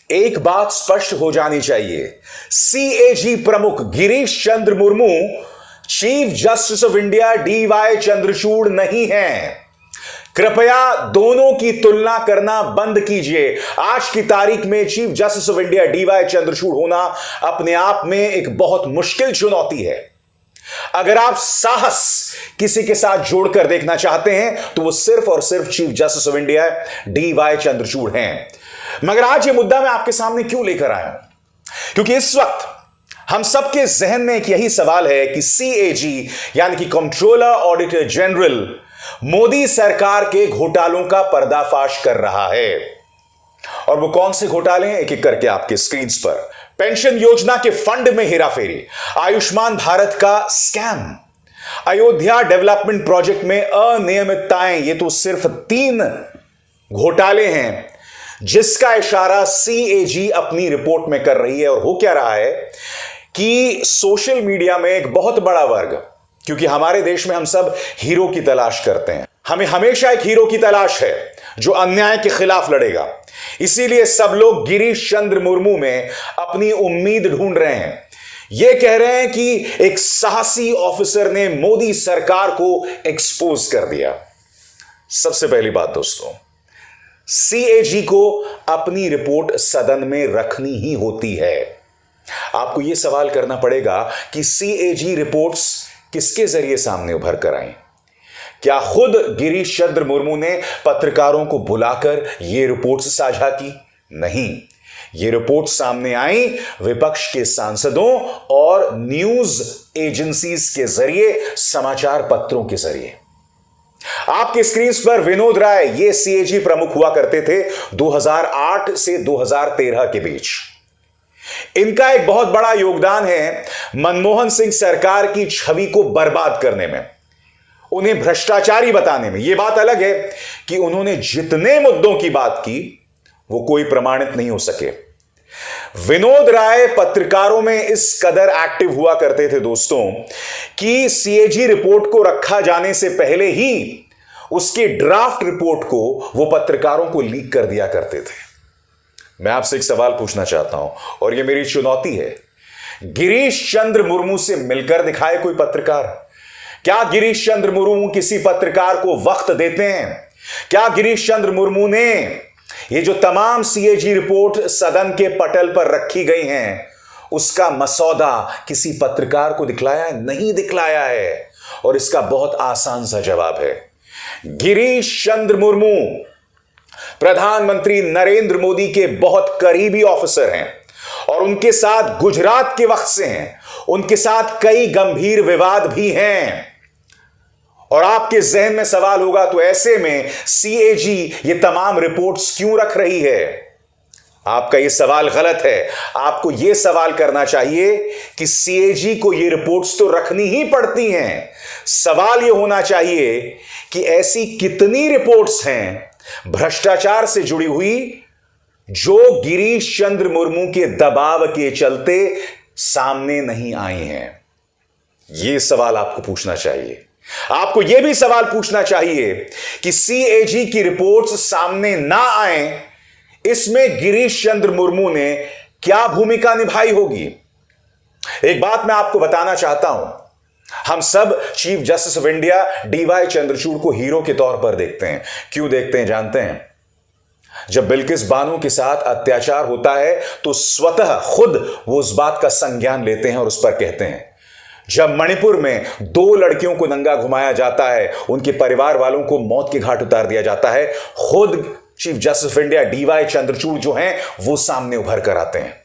एक बात स्पष्ट हो जानी चाहिए, सीएजी प्रमुख Girish Chandra Murmu chief justice of India DY Chandrachud नहीं है। कृपया दोनों की तुलना करना बंद कीजिए। आज की तारीख में chief justice of India DY Chandrachud होना अपने आप में एक बहुत मुश्किल चुनौती है। अगर आप साहस किसी के साथ जोड़कर देखना चाहते हैं तो वो सिर्फ और सिर्फ chief justice of India DY Chandrachud हैं। मगर आज ये मुद्दा मैं आपके सामने क्यों लेकर आया हूं? क्योंकि इस वक्त हम सबके जहन में एक यही सवाल है कि सीएजी यानी कि कंट्रोलर ऑडिटर जनरल मोदी सरकार के घोटालों का पर्दाफाश कर रहा है। और वो कौन से घोटाले हैं, एक एक करके आपके स्क्रीन पर। पेंशन योजना के फंड में हेराफेरी, आयुष्मान भारत का स्कैम, अयोध्या डेवलपमेंट प्रोजेक्ट में अनियमितताएं, ये तो सिर्फ 3 घोटाले हैं जिसका इशारा सीएजी अपनी रिपोर्ट में कर रही है। और हो क्या रहा है कि सोशल मीडिया में एक बहुत बड़ा वर्ग, क्योंकि हमारे देश में हम सब हीरो की तलाश करते हैं, हमें हमेशा एक हीरो की तलाश है जो अन्याय के खिलाफ लड़ेगा, इसीलिए सब लोग गिरीश चंद्र मुर्मू में अपनी उम्मीद ढूंढ रहे हैं। यह कह रहे हैं कि एक साहसी ऑफिसर ने मोदी सरकार को एक्सपोज कर दिया। सबसे पहली बात दोस्तों, सीएजी को अपनी रिपोर्ट सदन में रखनी ही होती है। आपको यह सवाल करना पड़ेगा कि सीएजी रिपोर्ट्स किसके जरिए सामने उभर कर आई? क्या खुद गिरीश चंद्र मुर्मू ने पत्रकारों को बुलाकर यह रिपोर्ट्स साझा की? नहीं, ये रिपोर्ट सामने आई विपक्ष के सांसदों और न्यूज एजेंसीज के जरिए, समाचार पत्रों के जरिए। आपके स्क्रीन पर विनोद राय, ये सीएजी प्रमुख हुआ करते थे 2008 से 2013 के बीच। इनका एक बहुत बड़ा योगदान है मनमोहन सिंह सरकार की छवि को बर्बाद करने में, उन्हें भ्रष्टाचारी बताने में। यह बात अलग है कि उन्होंने जितने मुद्दों की बात की वो कोई प्रमाणित नहीं हो सके। विनोद राय पत्रकारों में इस कदर एक्टिव हुआ करते थे दोस्तों कि सीएजी रिपोर्ट को रखा जाने से पहले ही उसकी ड्राफ्ट रिपोर्ट को वो पत्रकारों को लीक कर दिया करते थे। मैं आपसे एक सवाल पूछना चाहता हूं और यह मेरी चुनौती है, गिरीश चंद्र मुर्मू से मिलकर दिखाए कोई पत्रकार? क्या गिरीश चंद्र मुर्मू किसी पत्रकार को वक्त देते हैं? क्या गिरीश चंद्र मुर्मू ने ये जो तमाम सीएजी रिपोर्ट सदन के पटल पर रखी गई हैं उसका मसौदा किसी पत्रकार को दिखलाया है? नहीं दिखलाया है। और इसका बहुत आसान सा जवाब है, गिरीश चंद्र मुर्मू प्रधानमंत्री नरेंद्र मोदी के बहुत करीबी ऑफिसर हैं और उनके साथ गुजरात के वक्त से हैं, उनके साथ कई गंभीर विवाद भी हैं। और आपके जहन में सवाल होगा तो ऐसे में सीएजी ये तमाम रिपोर्ट्स क्यों रख रही है? आपका यह सवाल गलत है। आपको यह सवाल करना चाहिए कि सीएजी को ये रिपोर्ट्स तो रखनी ही पड़ती हैं। सवाल यह होना चाहिए कि ऐसी कितनी रिपोर्ट्स हैं भ्रष्टाचार से जुड़ी हुई जो गिरीश चंद्र मुर्मू के दबाव के चलते सामने नहीं आई हैं? यह सवाल आपको पूछना चाहिए। आपको यह भी सवाल पूछना चाहिए कि सीएजी की रिपोर्ट्स सामने ना आए, इसमें गिरीश चंद्र मुर्मू ने क्या भूमिका निभाई होगी? एक बात मैं आपको बताना चाहता हूं, हम सब chief justice of India DY Chandrachud को हीरो के तौर पर देखते हैं। क्यों देखते हैं जानते हैं? जब बिल्किस बानो के साथ अत्याचार होता है तो स्वतः खुद वो उस बात का संज्ञान लेते हैं और उस पर कहते हैं। जब मणिपुर में 2 लड़कियों को नंगा घुमाया जाता है, उनके परिवार वालों को मौत के घाट उतार दिया जाता है, खुद chief justice of India DY Chandrachud जो हैं वो सामने उभर कर आते हैं।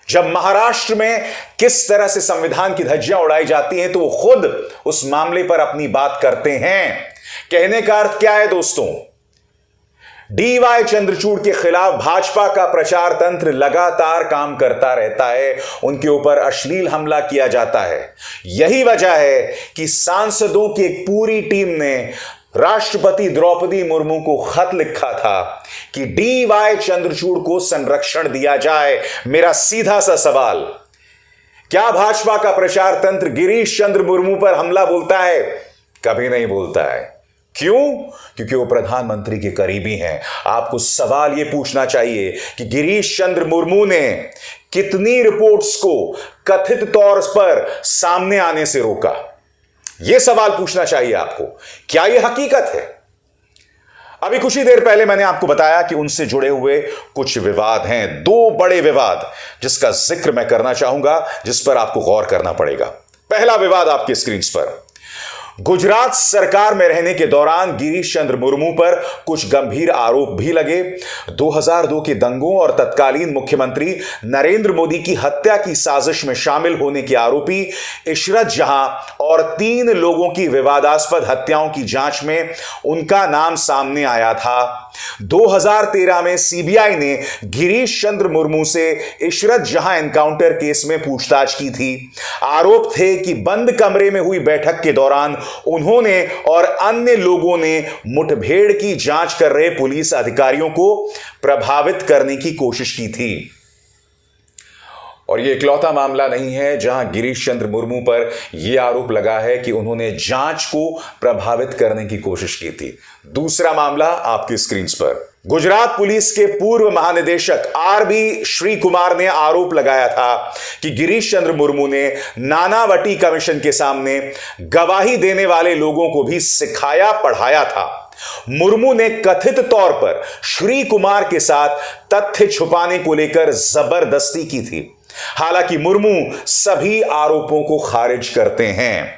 जब महाराष्ट्र में किस तरह से संविधान की धज्जियां उड़ाई जाती हैं तो वो खुद उस मामले पर अपनी बात करते हैं। कहने का अर्थ क्या है दोस्तों? डीवाई चंद्रचूड़ के खिलाफ भाजपा का प्रचार तंत्र लगातार काम करता रहता है, उनके ऊपर अश्लील हमला किया जाता है। यही वजह है कि सांसदों की एक पूरी टीम ने राष्ट्रपति द्रौपदी मुर्मू को खत लिखा था कि डीवाई चंद्रचूड़ को संरक्षण दिया जाए। मेरा सीधा सा सवाल, क्या भाजपा का प्रचार तंत्र गिरीश चंद्र मुर्मू पर हमला बोलता है? कभी नहीं बोलता है। क्यों? क्योंकि वो प्रधानमंत्री के करीबी हैं। आपको सवाल यह पूछना चाहिए कि गिरीश चंद्र मुर्मू ने कितनी रिपोर्ट्स को कथित तौर पर सामने आने से रोका? यह सवाल पूछना चाहिए आपको। क्या यह हकीकत है? अभी कुछ ही देर पहले मैंने आपको बताया कि उनसे जुड़े हुए कुछ विवाद हैं, दो बड़े विवाद जिसका जिक्र मैं करना चाहूंगा, जिस पर आपको गौर करना पड़ेगा। पहला विवाद आपके स्क्रीन पर, गुजरात सरकार में रहने के दौरान गिरीश चंद्र मुर्मू पर कुछ गंभीर आरोप भी लगे। 2002 के दंगों और तत्कालीन मुख्यमंत्री नरेंद्र मोदी की हत्या की साजिश में शामिल होने के आरोपी इशरत जहां और 3 लोगों की विवादास्पद हत्याओं की जांच में उनका नाम सामने आया था। 2013 में सीबीआई ने गिरीश चंद्र मुर्मू से इशरत जहां एनकाउंटर केस में पूछताछ की थी। आरोप थे कि बंद कमरे में हुई बैठक के दौरान उन्होंने और अन्य लोगों ने मुठभेड़ की जांच कर रहे पुलिस अधिकारियों को प्रभावित करने की कोशिश की थी। और यह इकलौता मामला नहीं है जहां गिरीश चंद्र मुर्मू पर यह आरोप लगा है कि उन्होंने जांच को प्रभावित करने की कोशिश की थी। दूसरा मामला आपकी स्क्रीन पर, गुजरात पुलिस के पूर्व महानिदेशक आरबी श्री कुमार ने आरोप लगाया था कि गिरीश चंद्र मुर्मू ने नानावटी कमीशन के सामने गवाही देने वाले लोगों को भी सिखाया पढ़ाया था। मुर्मू ने कथित तौर पर श्री कुमार के साथ तथ्य छुपाने को लेकर जबरदस्ती की थी। हालांकि मुर्मू सभी आरोपों को खारिज करते हैं।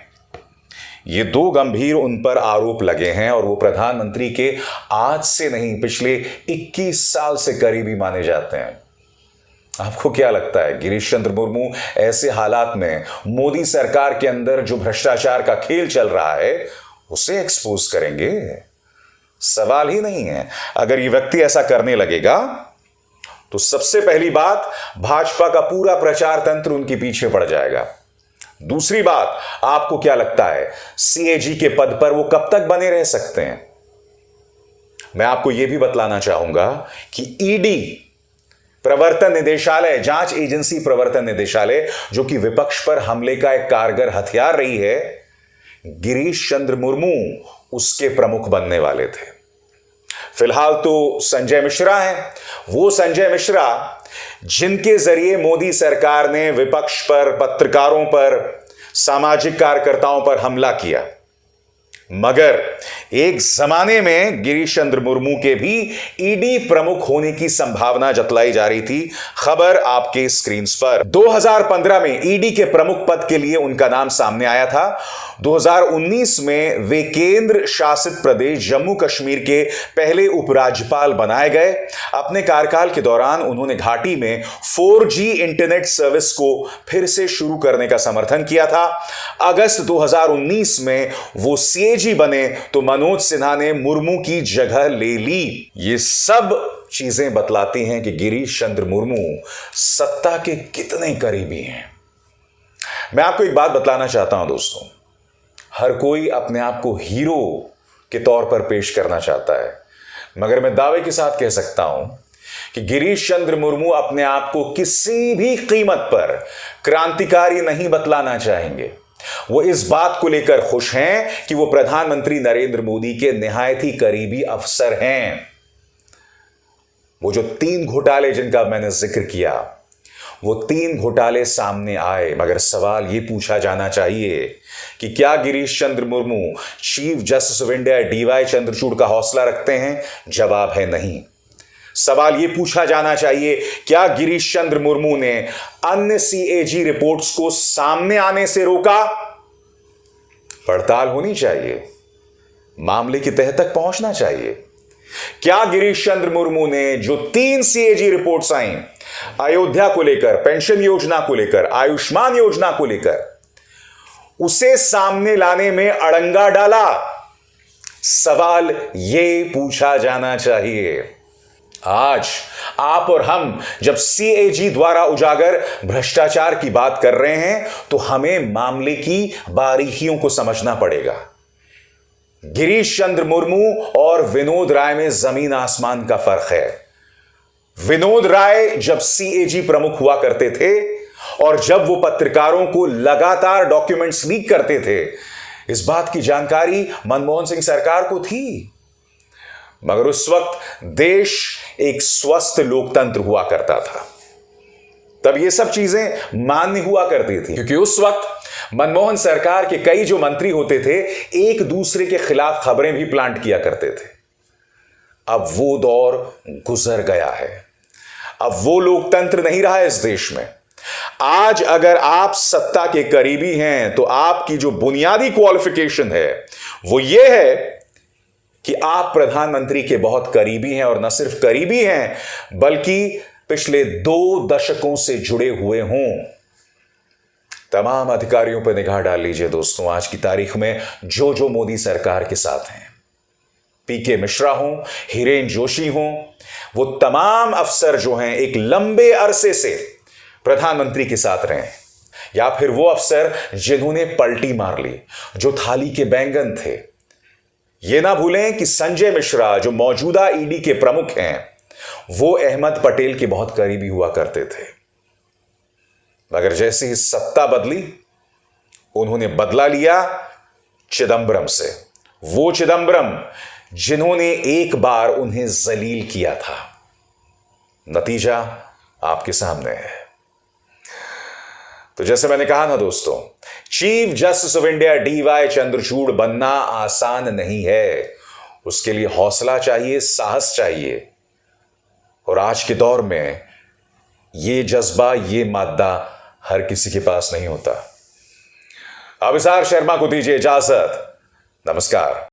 ये 2 गंभीर उन पर आरोप लगे हैं और वो प्रधानमंत्री के आज से नहीं पिछले 21 साल से करीबी माने जाते हैं। आपको क्या लगता है, गिरीश चंद्र मुर्मू ऐसे हालात में मोदी सरकार के अंदर जो भ्रष्टाचार का खेल चल रहा है उसे एक्सपोज करेंगे? सवाल ही नहीं है। अगर ये व्यक्ति ऐसा करने लगेगा तो सबसे पहली बात, भाजपा का पूरा प्रचार तंत्र उनके पीछे पड़ जाएगा। दूसरी बात, आपको क्या लगता है सीएजी के पद पर वो कब तक बने रह सकते हैं? मैं आपको यह भी बतलाना चाहूंगा कि ईडी प्रवर्तन निदेशालय, जांच एजेंसी प्रवर्तन निदेशालय, जो कि विपक्ष पर हमले का एक कारगर हथियार रही है, गिरीश चंद्र मुर्मू उसके प्रमुख बनने वाले थे। फिलहाल तो संजय मिश्रा हैं, वो संजय मिश्रा जिनके जरिए मोदी सरकार ने विपक्ष पर, पत्रकारों पर, सामाजिक कार्यकर्ताओं पर हमला किया। मगर एक जमाने में गिरीश चंद्र मुर्मू के भी ईडी प्रमुख होने की संभावना जतलाई जा रही थी। खबर आपके स्क्रीन पर। 2015 में ईडी के प्रमुख पद के लिए उनका नाम सामने आया था। 2019 में वे केंद्र शासित प्रदेश जम्मू कश्मीर के पहले उपराज्यपाल बनाए गए। अपने कार्यकाल के दौरान उन्होंने घाटी में 4G इंटरनेट सर्विस को फिर से शुरू करने का समर्थन किया था। अगस्त 2019 में वो सीएजी बने तो मनोज सिन्हा ने मुर्मू की जगह ले ली। ये सब चीजें बतलाती हैं कि गिरीश चंद्र मुर्मू सत्ता के कितने करीबी हैं। मैं आपको एक बात बतलाना चाहता हूं दोस्तों, हर कोई अपने आप को हीरो के तौर पर पेश करना चाहता है, मगर मैं दावे के साथ कह सकता हूं कि गिरीश चंद्र मुर्मू अपने आप को किसी भी कीमत पर क्रांतिकारी नहीं बतलाना चाहेंगे। वो इस बात को लेकर खुश हैं कि वो प्रधानमंत्री नरेंद्र मोदी के निहायत ही करीबी अफसर हैं। वो जो 3 घोटाले जिनका मैंने जिक्र किया, वो 3 घोटाले सामने आए, मगर सवाल ये पूछा जाना चाहिए कि क्या Girish Chandra Murmu chief justice of India DY Chandrachud का हौसला रखते हैं? जवाब है नहीं। सवाल यह पूछा जाना चाहिए, क्या गिरीश चंद्र मुर्मू ने अन्य सीएजी रिपोर्ट्स को सामने आने से रोका? पड़ताल होनी चाहिए, मामले की तह तक पहुंचना चाहिए। क्या गिरीश चंद्र मुर्मू ने जो 3 सीएजी रिपोर्ट्स आई, अयोध्या को लेकर, पेंशन योजना को लेकर, आयुष्मान योजना को लेकर, उसे सामने लाने में अड़ंगा डाला? सवाल यह पूछा जाना चाहिए। आज आप और हम जब सीएजी द्वारा उजागर भ्रष्टाचार की बात कर रहे हैं तो हमें मामले की बारीकियों को समझना पड़ेगा। गिरीश चंद्र मुर्मू और विनोद राय में जमीन आसमान का फर्क है। विनोद राय जब सीएजी प्रमुख हुआ करते थे और जब वो पत्रकारों को लगातार डॉक्यूमेंट्स लीक करते थे, इस बात की जानकारी मनमोहन सिंह सरकार को थी, मगर उस वक्त देश एक स्वस्थ लोकतंत्र हुआ करता था। तब ये सब चीजें मान्य हुआ करती थी, क्योंकि उस वक्त मनमोहन सरकार के कई जो मंत्री होते थे एक दूसरे के खिलाफ खबरें भी प्लांट किया करते थे। अब वो दौर गुजर गया है, अब वो लोकतंत्र नहीं रहा इस देश में। आज अगर आप सत्ता के करीबी हैं तो आपकी जो बुनियादी क्वालिफिकेशन है वो ये है कि आप प्रधानमंत्री के बहुत करीबी हैं, और न सिर्फ करीबी हैं बल्कि पिछले 2 दशकों से जुड़े हुए हों। तमाम अधिकारियों पर निगाह डाल लीजिए दोस्तों, आज की तारीख में जो मोदी सरकार के साथ हैं, पीके मिश्रा हों, हिरेन जोशी हों, वो तमाम अफसर जो हैं एक लंबे अरसे से प्रधानमंत्री के साथ रहे, या फिर वो अफसर जिन्होंने पलटी मार ली, जो थाली के बैंगन थे। ये ना भूलें कि संजय मिश्रा जो मौजूदा ईडी के प्रमुख हैं वो अहमद पटेल के बहुत करीबी हुआ करते थे, मगर जैसे ही सत्ता बदली उन्होंने बदला लिया चिदंबरम से, वो चिदंबरम जिन्होंने एक बार उन्हें जलील किया था। नतीजा आपके सामने है। तो जैसे मैंने कहा ना दोस्तों, chief justice of India DY Chandrachud बनना आसान नहीं है। उसके लिए हौसला चाहिए, साहस चाहिए, और आज के दौर में ये जज्बा, ये मादा हर किसी के पास नहीं होता। अभिसार शर्मा को दीजिए इजाजत। नमस्कार।